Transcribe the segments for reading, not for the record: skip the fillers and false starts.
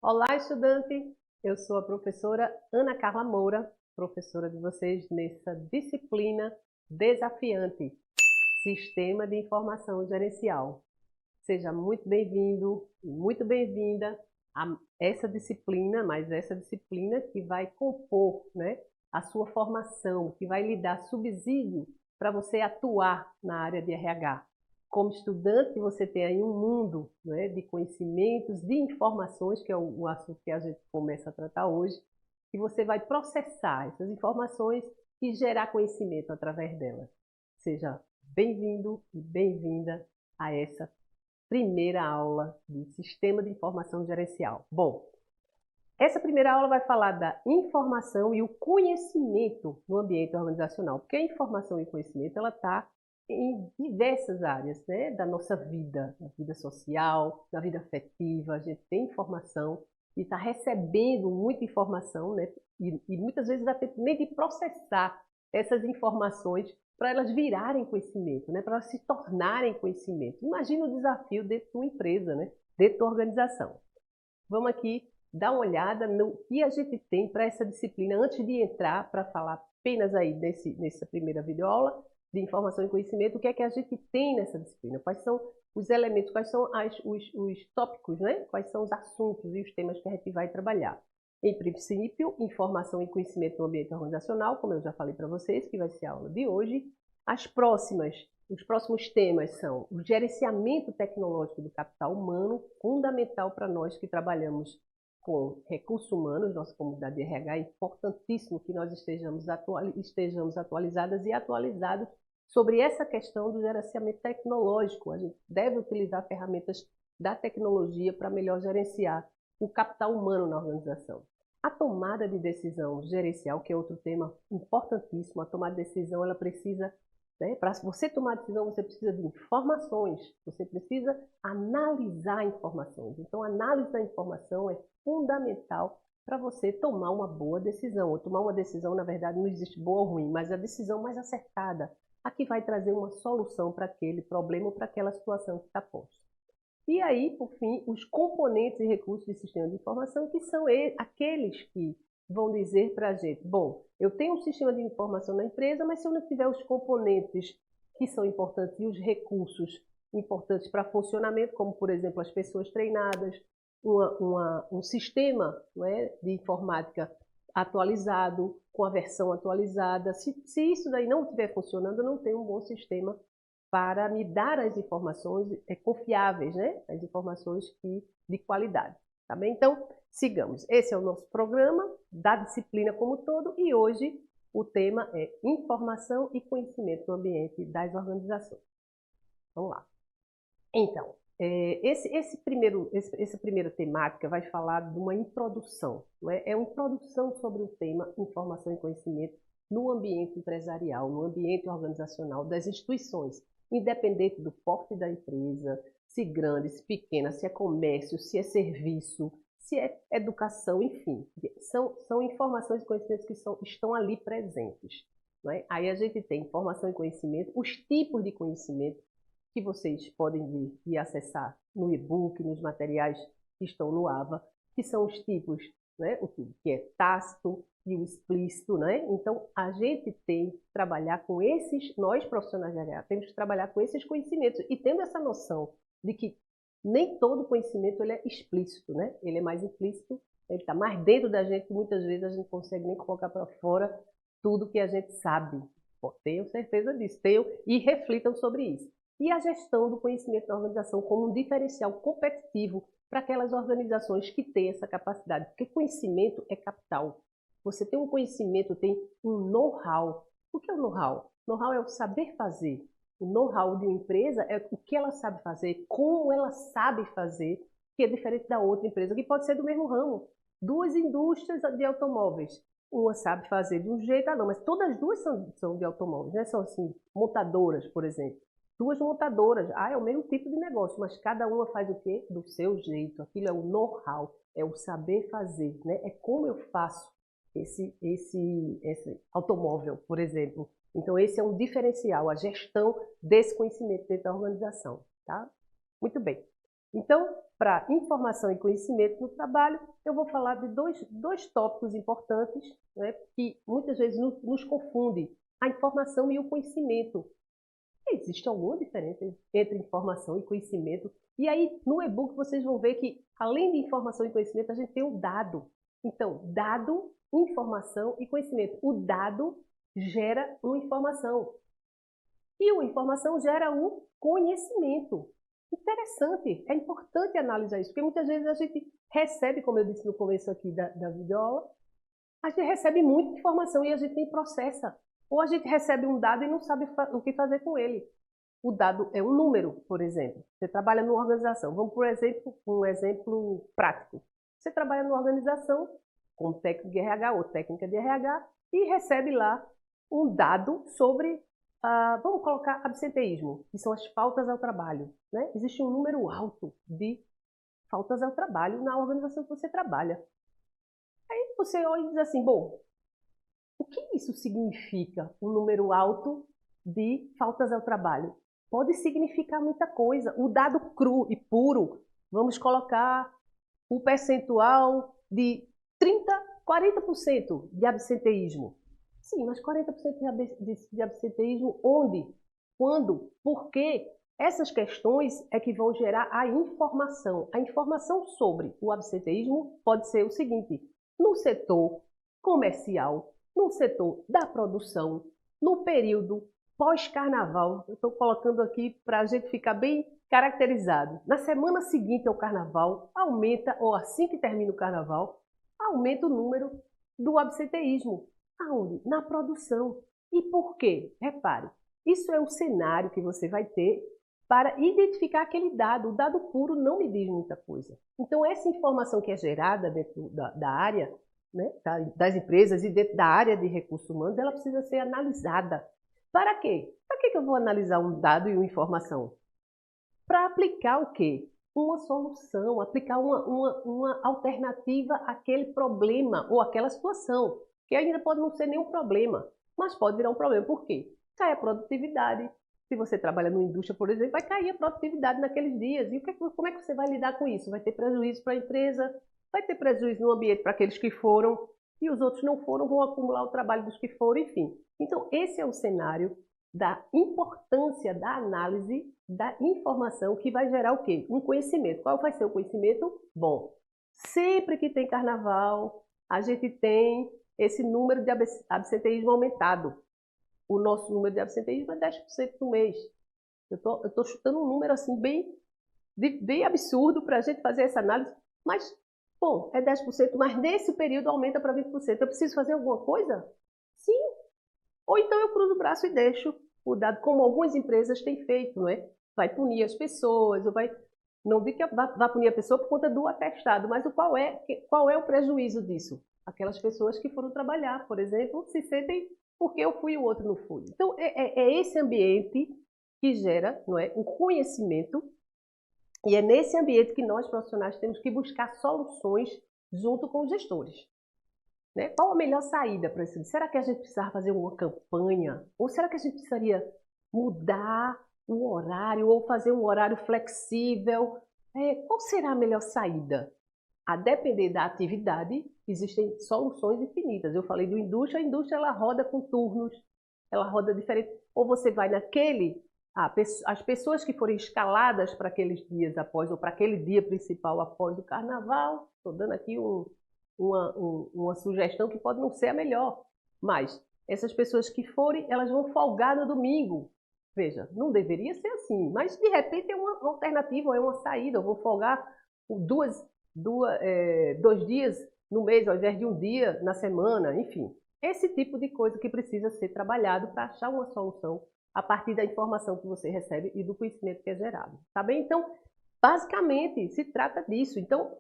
Olá, estudante! Eu sou a professora Ana Carla Moura, professora de vocês nessa disciplina desafiante, Sistema de Informação Gerencial. Seja muito bem-vindo e muito bem-vinda a essa disciplina, mas essa disciplina que vai compor, a sua formação, que vai lhe dar subsídio para você atuar na área de RH. Como estudante, você tem aí um mundo, de conhecimentos, de informações, que é o assunto que a gente começa a tratar hoje, e você vai processar essas informações e gerar conhecimento através delas. Seja bem-vindo e bem-vinda a essa primeira aula de Sistema de Informação Gerencial. Bom, essa primeira aula vai falar da informação e o conhecimento no ambiente organizacional, porque a informação e o conhecimento ela está em diversas áreas, da nossa vida, na vida social, na vida afetiva. A gente tem informação e está recebendo muita informação, e muitas vezes dá tempo nem de processar essas informações para elas virarem conhecimento, para elas se tornarem conhecimento. Imagina o desafio dentro de uma empresa, dentro da organização. Vamos aqui dar uma olhada no que a gente tem para essa disciplina, antes de entrar para falar apenas aí nessa primeira videoaula de informação e conhecimento, o que é que a gente tem nessa disciplina, quais são os elementos, quais são os tópicos, quais são os assuntos e os temas que a gente vai trabalhar. Em princípio, informação e conhecimento no ambiente organizacional, como eu já falei para vocês, que vai ser a aula de hoje. Os próximos temas são o gerenciamento tecnológico do capital humano, fundamental para nós que trabalhamos com recursos humanos, nossa comunidade de RH, é importantíssimo que nós estejamos atualizadas e atualizados sobre essa questão do gerenciamento tecnológico. A gente deve utilizar ferramentas da tecnologia para melhor gerenciar o capital humano na organização. A tomada de decisão gerencial, que é outro tema importantíssimo, a tomada de decisão, ela precisa, para você tomar decisão, você precisa de informações, você precisa analisar informações. Então, a análise da informação é fundamental para você tomar uma boa decisão. Ou tomar uma decisão, na verdade, não existe boa ou ruim, mas a decisão mais acertada, a que vai trazer uma solução para aquele problema ou para aquela situação que está posta. E aí, por fim, os componentes e recursos de sistema de informação, que são aqueles que vão dizer para a gente, bom, eu tenho um sistema de informação na empresa, mas se eu não tiver os componentes que são importantes e os recursos importantes para funcionamento, como, por exemplo, as pessoas treinadas, um sistema de informática atualizado, com a versão atualizada, se isso daí não estiver funcionando, eu não tenho um bom sistema para me dar as informações confiáveis, as informações de qualidade. Tá bem? Então, sigamos. Esse é o nosso programa da disciplina como todo e hoje o tema é informação e conhecimento no ambiente das organizações. Vamos lá. Então, essa primeira temática vai falar de uma introdução. É uma introdução sobre o tema informação e conhecimento no ambiente empresarial, no ambiente organizacional das instituições, independente do porte da empresa, se grande, se pequena, se é comércio, se é serviço, se é educação, enfim. São informações e conhecimentos que estão ali presentes. Aí a gente tem informação e conhecimento, os tipos de conhecimento que vocês podem vir e acessar no e-book, nos materiais que estão no AVA, que são os tipos, o que é tácito e o explícito, Então, a gente tem que trabalhar com esses, nós profissionais de RH, temos que trabalhar com esses conhecimentos e tendo essa noção de que nem todo conhecimento ele é explícito, Ele é mais implícito, ele está mais dentro da gente, muitas vezes a gente não consegue nem colocar para fora tudo que a gente sabe. Pô, tenho certeza disso, e reflitam sobre isso. E a gestão do conhecimento da organização como um diferencial competitivo para aquelas organizações que têm essa capacidade, porque conhecimento é capital. Você tem um conhecimento, tem um know-how. O que é o know-how? Know-how é o saber fazer. O know-how de uma empresa é o que ela sabe fazer, como ela sabe fazer, que é diferente da outra empresa, que pode ser do mesmo ramo. Duas indústrias de automóveis. Uma sabe fazer de um jeito, não, mas todas as duas são de automóveis, São assim, montadoras, por exemplo. duas montadoras. É o mesmo tipo de negócio, mas cada uma faz o quê? Do seu jeito. Aquilo é o know-how, é o saber fazer, né? É como eu faço esse automóvel, por exemplo. Então, esse é um diferencial, a gestão desse conhecimento dentro da organização, tá? Muito bem. Então, para informação e conhecimento no trabalho, eu vou falar de dois tópicos importantes, né, que muitas vezes nos confunde, a informação e o conhecimento. Existe alguma diferença entre informação e conhecimento? E aí, no e-book, vocês vão ver que, além de informação e conhecimento, a gente tem o dado. Então, dado, informação e conhecimento. O dado gera uma informação. E uma informação gera um conhecimento. Interessante, é importante analisar isso, porque muitas vezes a gente recebe, como eu disse no começo aqui da videoaula, a gente recebe muita informação e a gente nem processa. Ou a gente recebe um dado e não sabe o que fazer com ele. O dado é um número, por exemplo. Você trabalha numa organização. Vamos, por exemplo, um exemplo prático. Você trabalha numa organização como técnico de RH ou técnica de RH e recebe lá um dado sobre, vamos colocar absenteísmo, que são as faltas ao trabalho, né? Existe um número alto de faltas ao trabalho na organização que você trabalha. Aí você olha e diz assim, bom, o que isso significa, um número alto de faltas ao trabalho? Pode significar muita coisa. O dado cru e puro, vamos colocar o percentual de 40% de absenteísmo. Sim, mas 40% de absenteísmo onde? Quando? Por quê? Essas questões é que vão gerar a informação. A informação sobre o absenteísmo pode ser o seguinte: no setor comercial, no setor da produção, no período pós-carnaval, eu estou colocando aqui para a gente ficar bem caracterizado. Na semana seguinte ao carnaval, aumenta, ou assim que termina o carnaval, aumenta o número do absenteísmo. Aonde? Na produção. E por quê? Repare, isso é um cenário que você vai ter para identificar aquele dado. O dado puro não me diz muita coisa. Então, essa informação que é gerada dentro da área, né, das empresas e dentro da área de recursos humanos, ela precisa ser analisada. Para quê? Para que eu vou analisar um dado e uma informação? Para aplicar o quê? Uma solução, aplicar uma alternativa àquele problema ou àquela situação, que ainda pode não ser nenhum problema, mas pode virar um problema. Por quê? Cai a produtividade. Se você trabalha numa indústria, por exemplo, vai cair a produtividade naqueles dias. E como é que você vai lidar com isso? Vai ter prejuízo para a empresa, vai ter prejuízo no ambiente para aqueles que foram, e os outros não foram, vão acumular o trabalho dos que foram, enfim. Então, esse é o cenário da importância da análise da informação que vai gerar o quê? Um conhecimento. Qual vai ser o conhecimento? Bom, sempre que tem carnaval, a gente tem esse número de absenteísmo aumentado. O nosso número de absenteísmo é 10% no mês. Eu tô chutando um número assim bem absurdo para a gente fazer essa análise, mas, bom, é 10%, mas nesse período aumenta para 20%. Eu preciso fazer alguma coisa? Sim. Ou então eu cruzo o braço e deixo o dado, como algumas empresas têm feito, não é? Vai punir as pessoas, ou não digo que vá punir a pessoa por conta do atestado, mas qual é o prejuízo disso? Aquelas pessoas que foram trabalhar, por exemplo, se sentem porque eu fui e o outro não foi. Então, é esse ambiente que gera, não é, o conhecimento, e é nesse ambiente que nós, profissionais, temos que buscar soluções junto com os gestores. Né? Qual a melhor saída para isso? Será que a gente precisava fazer uma campanha? Ou será que a gente precisaria mudar o horário ou fazer um horário flexível? Qual será a melhor saída? A depender da atividade, existem soluções infinitas. Eu falei do indústria, a indústria ela roda com turnos, ela roda diferente. Ou você vai as pessoas que forem escaladas para aqueles dias após, ou para aquele dia principal após o carnaval, estou dando aqui uma sugestão que pode não ser a melhor, mas essas pessoas que forem, elas vão folgar no domingo. Veja, não deveria ser assim, mas de repente é uma alternativa, é uma saída. Eu vou folgar 2 dias no mês, ao invés de um dia na semana, enfim. Esse tipo de coisa que precisa ser trabalhado para achar uma solução a partir da informação que você recebe e do conhecimento que é gerado. Tá bem? Então, basicamente, se trata disso. Então,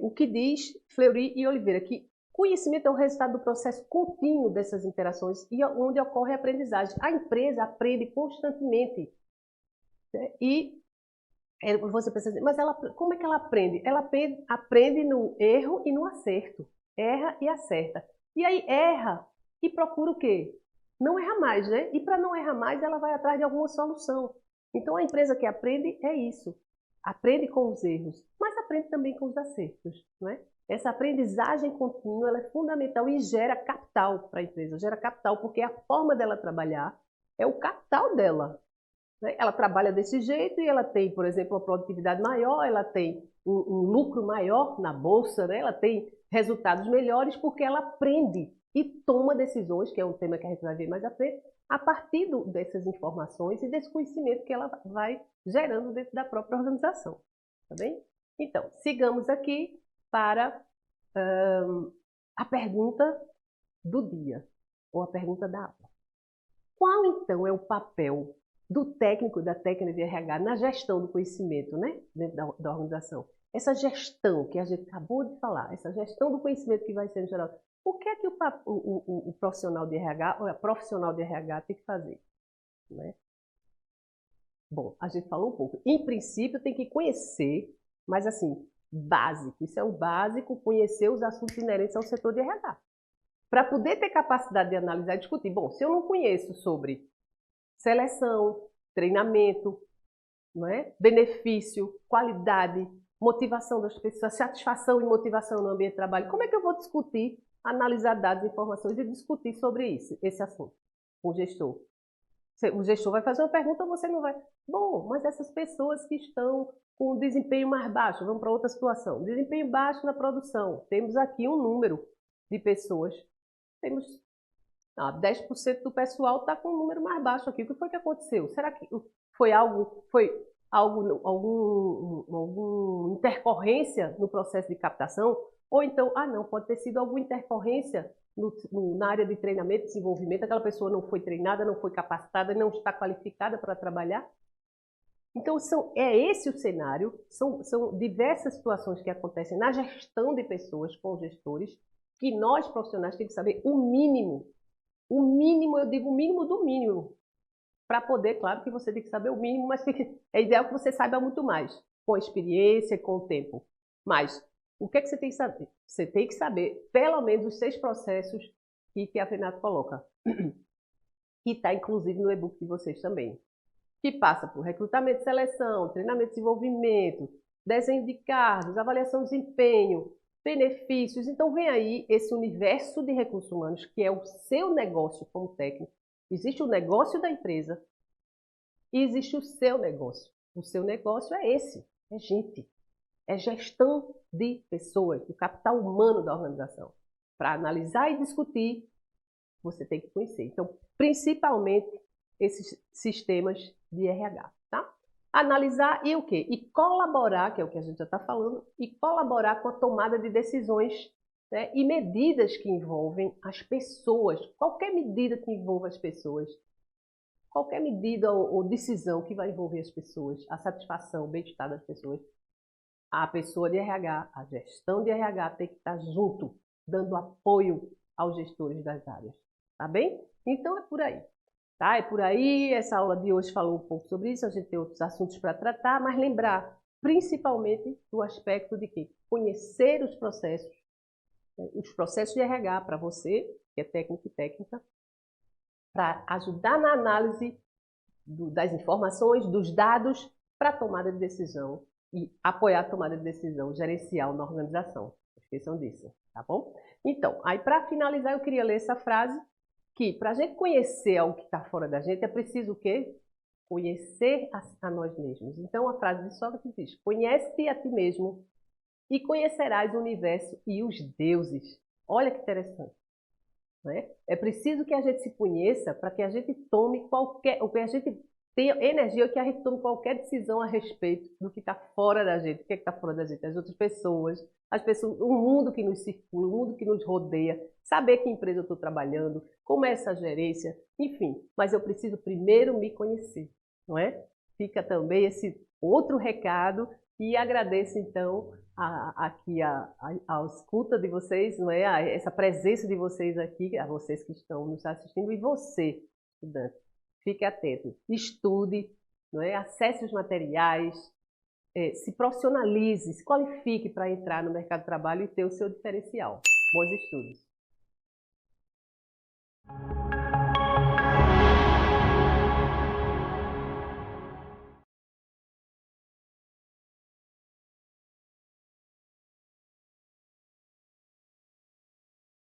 o que diz Fleury e Oliveira, que conhecimento é o resultado do processo contínuo dessas interações e onde ocorre a aprendizagem. A empresa aprende constantemente. E você pensa assim, mas como é que ela aprende? Ela aprende no erro e no acerto. Erra e acerta. E aí erra e procura o quê? Não erra mais, né? E para não errar mais, ela vai atrás de alguma solução. Então a empresa que aprende é isso. Aprende com os erros, mas aprende também com os acertos, não é? Essa aprendizagem contínua ela é fundamental e gera capital para a empresa. Gera capital porque a forma dela trabalhar é o capital dela. Né? Ela trabalha desse jeito e ela tem, por exemplo, uma produtividade maior, ela tem um lucro maior na bolsa, né? Ela tem resultados melhores porque ela aprende e toma decisões, que é um tema que a gente vai ver mais à frente, a partir dessas informações e desse conhecimento que ela vai gerando dentro da própria organização. Tá bem? Então, sigamos aqui para a pergunta do dia, ou a pergunta da aula. Qual, então, é o papel do técnico, da técnica de RH na gestão do conhecimento, né, dentro da organização? Essa gestão que a gente acabou de falar, essa gestão do conhecimento que vai ser gerado, o que é que o profissional de RH ou a profissional de RH tem que fazer? Né? Bom, a gente falou um pouco. Em princípio, tem que conhecer, mas assim, básico. Isso é o básico, conhecer os assuntos inerentes ao setor de RH. Para poder ter capacidade de analisar e discutir. Bom, se eu não conheço sobre seleção, treinamento, não é? Benefício, qualidade, motivação das pessoas, satisfação e motivação no ambiente de trabalho, como é que eu vou discutir, analisar dados, informações e discutir sobre isso, esse assunto com o gestor? O gestor vai fazer uma pergunta, você não vai. Bom, mas essas pessoas que estão com desempenho mais baixo, vamos para outra situação. Desempenho baixo na produção. Temos aqui um número de pessoas. Temos 10% do pessoal está com um número mais baixo aqui. O que foi que aconteceu? Será que foi alguma intercorrência no processo de captação? Ou então, não, pode ter sido alguma intercorrência na área de treinamento, desenvolvimento, aquela pessoa não foi treinada, não foi capacitada, não está qualificada para trabalhar. Então, é esse o cenário, são diversas situações que acontecem na gestão de pessoas com gestores, que nós profissionais temos que saber o mínimo, eu digo o mínimo do mínimo, para poder, claro que você tem que saber o mínimo, mas é ideal que você saiba muito mais, com a experiência, com o tempo. Mas, o que é que você tem que saber? Você tem que saber, pelo menos, os 6 processos que a FENATO coloca, que está, inclusive, no e-book de vocês também, que passa por recrutamento e seleção, treinamento e desenvolvimento, desenho de cargos, avaliação de desempenho, benefícios. Então, vem aí esse universo de recursos humanos, que é o seu negócio como técnico. Existe o negócio da empresa e existe o seu negócio. O seu negócio é esse, é gente. É gestão de pessoas, do capital humano da organização. Para analisar e discutir, você tem que conhecer. Então, principalmente, esses sistemas de RH, tá? Analisar e o quê? E colaborar, que é o que a gente já está falando, e colaborar com a tomada de decisões, né, e medidas que envolvem as pessoas. Qualquer medida que envolva as pessoas, qualquer medida ou decisão que vai envolver as pessoas, a satisfação, o bem-estar das pessoas, a pessoa de RH, a gestão de RH tem que estar junto, dando apoio aos gestores das áreas. Tá bem? Então é por aí. Tá? É por aí, essa aula de hoje falou um pouco sobre isso, a gente tem outros assuntos para tratar, mas lembrar principalmente do aspecto de que conhecer os processos de RH para você, que é técnico e técnica, para ajudar na análise das informações, dos dados, para a tomada de decisão e apoiar a tomada de decisão gerencial na organização. Esqueçam disso, tá bom? Então, aí para finalizar, eu queria ler essa frase, que para a gente conhecer algo que está fora da gente, é preciso o quê? Conhecer a nós mesmos. Então, a frase de Sócrates diz, conhece-te a ti mesmo e conhecerás o universo e os deuses. Olha que interessante. Né? É preciso que a gente se conheça para que a gente tome que a gente tenha energia, que a gente tome qualquer decisão a respeito do que está fora da gente. O que está fora da gente? As outras pessoas, o mundo que nos circula, o mundo que nos rodeia, saber que empresa eu estou trabalhando, como é essa gerência, enfim. Mas eu preciso primeiro me conhecer, não é? Fica também esse outro recado e agradeço então aqui a escuta de vocês, não é? Essa presença de vocês aqui, a vocês que estão nos assistindo e você, estudante. Fique atento, estude, não é? Acesse os materiais, se profissionalize, se qualifique para entrar no mercado de trabalho e ter o seu diferencial. Bons estudos!